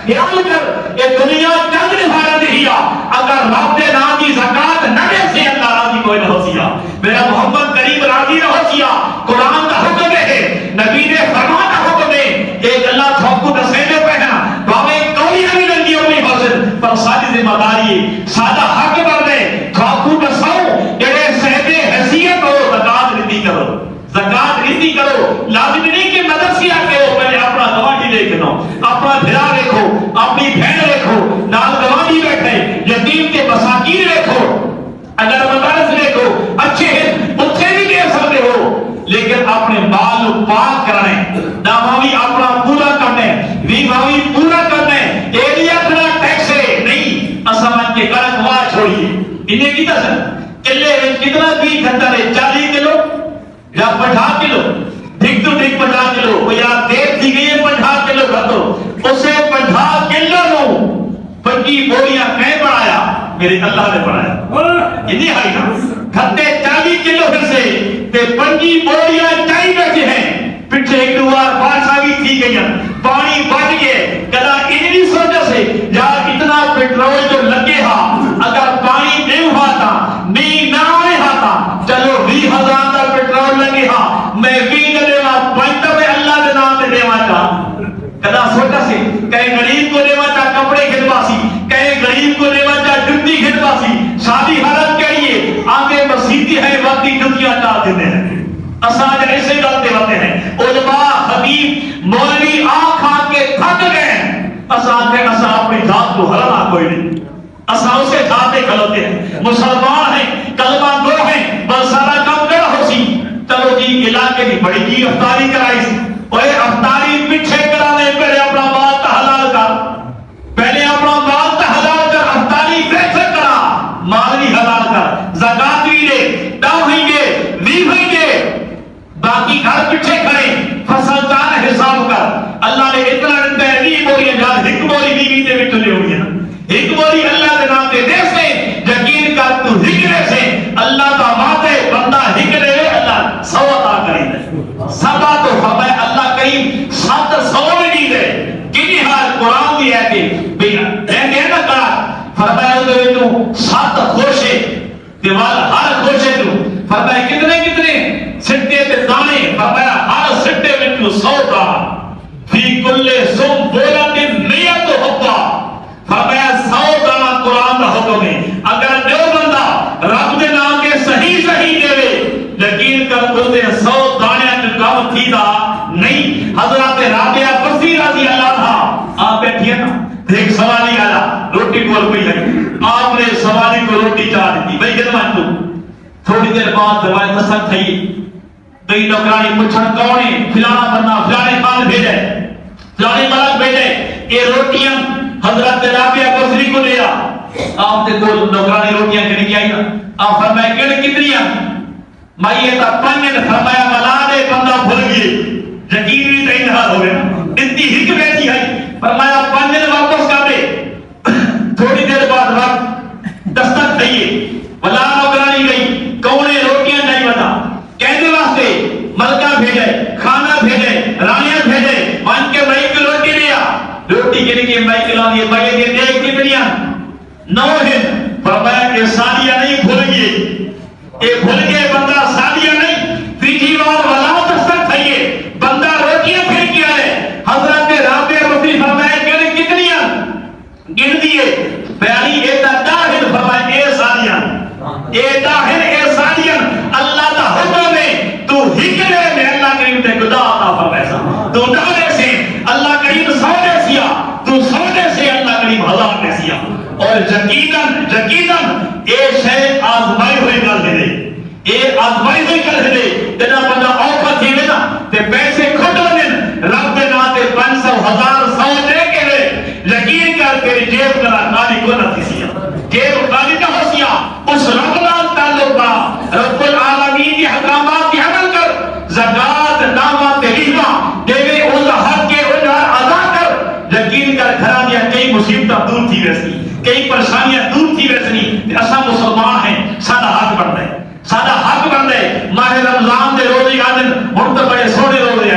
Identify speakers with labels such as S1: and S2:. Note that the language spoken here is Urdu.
S1: خیال کر کہ دنیا چند نفارت ہی اگر رب دے نام کی زکات نہ دے سے اللہ راضی کوئی نہ ہو سیا میرا محمد کریم راضی نہ ہو سیا قرآن کا حکم ہے نبی نے فرمانا حکم ہے ایک اللہ تھوکو دسینے پہنا باوے کوئی نبی لنگی ہوئی حسن پر ساری ذمہ داری سادہ حق بردے تھوکو دساؤ جڑے صحبے حیثیت ہو زکات ریتی کرو زکات ریتی کرو لازم نہیں کہ مدرسے آ کے ہو پہلے اپنا گواہی دیکھنا اپنا بھرا دیکھو اپنی بہن دیکھو نال گواہی بیٹھے یتیم کے مساکین دیکھو اگر مدارس دیکھو اچھے ہیں اتھے بھی دے سکتے ہو لیکن اپنے مال پاک کرنے داماوی اپنا پورا کرنے ویماوی پورا کرنے ایریا کھڑا ٹیکس ہے نہیں اسمان کے کرک واہ چھوڑیے انہیں کی تسن کلے کتنا بھی گھنٹہ ہے 40 کلو یا 50 کلو ڈھک تو ڈھک 50 کلو یا دیر تھی گئی 50 کلو گھتو اسے 50 کلو نو پنجی بوریاں کہیں بڑھایا میرے اللہ نے بڑھایا یہ نہیں آئی نا گھنٹے 40 کلو پھر سے تے پنجی بوریاں چاہی بیٹھے ہیں پچھے ایک دوار بادشاہ بھی تھی گئی پانی بچ گئے کدا انہی سوچا سے یا اتنا پیٹرول جو لگے ہاں اگر پانی نہیں ہوا تھا نہیں نہ ہوئے ہاں تھا چلو 20,000 کا پیٹرول لگے ہاں میں 20 نہ دیوا پوائنٹر میں اللہ کے نام دے دیوا چاہ کدا سوچا سے کہیں غریب کو دیوا چاہ کپڑے کھلواسی کہیں غریب کو دیوا چاہ جتی کھلواسی شادی حالت کہیے آگے مسیحی ہے وقتی جتیاں چاہ دیتے ہیں اساج ایسے گلتے ہوتے ہیں علماء حبیب مولوی آنکھ آنکھ کے تھک گئے اساج ہے اسا اپنی ذات کو ہلانا کوئی نہیں اسا اسے ذاتے کھلوتے ہیں مسلمان ہیں کلمہ گو ہیں بس سارا کام کرا ہو سی چلو جی علاقے کی بڑی جی افطاری کرائی سی اوے افطاری پیچھے کرانے پہلے اپنا مال تا حلال کر پہلے اپنا مال تا حلال کر افطاری پیچھے کرا مال بھی حلال کر زکات بھی دے داویں گے ویویں گے باقی گھر پیچھے کھڑے فصل چار حساب کر اللہ نے اتنا تحریر بولی جان ایک بولی بیوی دے وچ لے ہوئی ہے ایک بولی اللہ کے نام تے دے سے یقین کر تو ہکڑے سے اللہ کا وعدہ بندہ ہکڑے اللہ 100 عطا کرے سبا تو فرمایا اللہ کریم 700 نہیں دے کنی حال قرآن دی ہے کہ کہتے ہیں نا کہا فرمایا تو 7 خوشے دیوال ہر خوشے تو فرمایا کتنے کتنے سٹے تے دانے فرمایا ہر سٹے وچ 100 دانا فی کل سم بولا تے نیت حبا فرمایا 100 دانا قرآن دا حکم ہے اگر جو بندہ رب دے نام کے صحیح صحیح دے یقین کر بولتے 100 دانے جو کام تھی دا نہیں حضرت رابعہ بصری رضی اللہ عنہا آپ بیٹھیے نا ایک سوالی آیا روٹی کو کوئی ہے آپ نے سوالی کو روٹی چاہ دیتی بھائی کتنا تو تھوڑی دیر بعد دوائے تسک تھئی کئی نوکرانی پوچھن کون ہے فلانا بندہ فلانے خان بھیجے فلانے ملک بھیجے یہ روٹیاں حضرت رابعہ بصری کو لیا آپ نے کو نوکرانی روٹیاں کنے کی آئی نا آپ فرمائے کنے کتنی ہیں مائیے تا پنجن فرمایا ملا دے بندہ بھول گئے یقین بھی تو انتہار ہو گئے اتنی ہک بیٹھی ہے فرمایا پنجن واپس کر دے تھوڑی دیر بعد وقت دستک تھئیے ولا نوکرانی گئی کونے روٹیاں نہیں بتا کہنے واسطے ملکہ بھیجے کھانا بھیجے رانیاں بھیجے مان کے بھائی کی روٹی لیا روٹی کے لیے بھائی کھلا دیے بھائی کے دیکھ کتنیاں 9 ہیں فرمایا کہ سالیاں نہیں بھول گئے اے بھول گئے بندہ سالیاں نہیں تیجی بار ولا دستک تھئیے بندہ روٹیاں پھر کیا ہے حضرت رابعہ بصری فرمایا کہ کتنیاں گن دیے بیانی اے داہن فرمایا اے سالیاں اے داہن اے سالیاں اللہ دا حکم ہے تو ہکڑے میں اللہ کریم تے گدا عطا فرمائے تو ڈالے سے اللہ کریم 100 دے سیا تو 100 دے سے اللہ کریم 1000 دے سیا اور یقیناً اے شے آزمائی ہوئی گل دے اے آزمائی ہوئی گل دے جنا بندہ اوکھا تھی نا تے پیسے کھٹ ونن رب دے نا تے 500 1000 100 دے کے یقین کر کے جیب کرا خالی کو نہ تھی سیا جیب خالی نہ ہو سیا اس رب نال تعلق با رب العالمین کی حکامات کی عمل کر زکات نامہ تہیما دیوے اولا حق کے اولا ادا کر یقین کر گھرا دیا کئی مصیبتیں دور تھی ویسنی کئی پریشانیاں دور تھی ویسنی اسا مسلمان ہیں سادہ حق بن دے ماہ رمضان دے روزے آدن ہن تو بڑے سونے روزے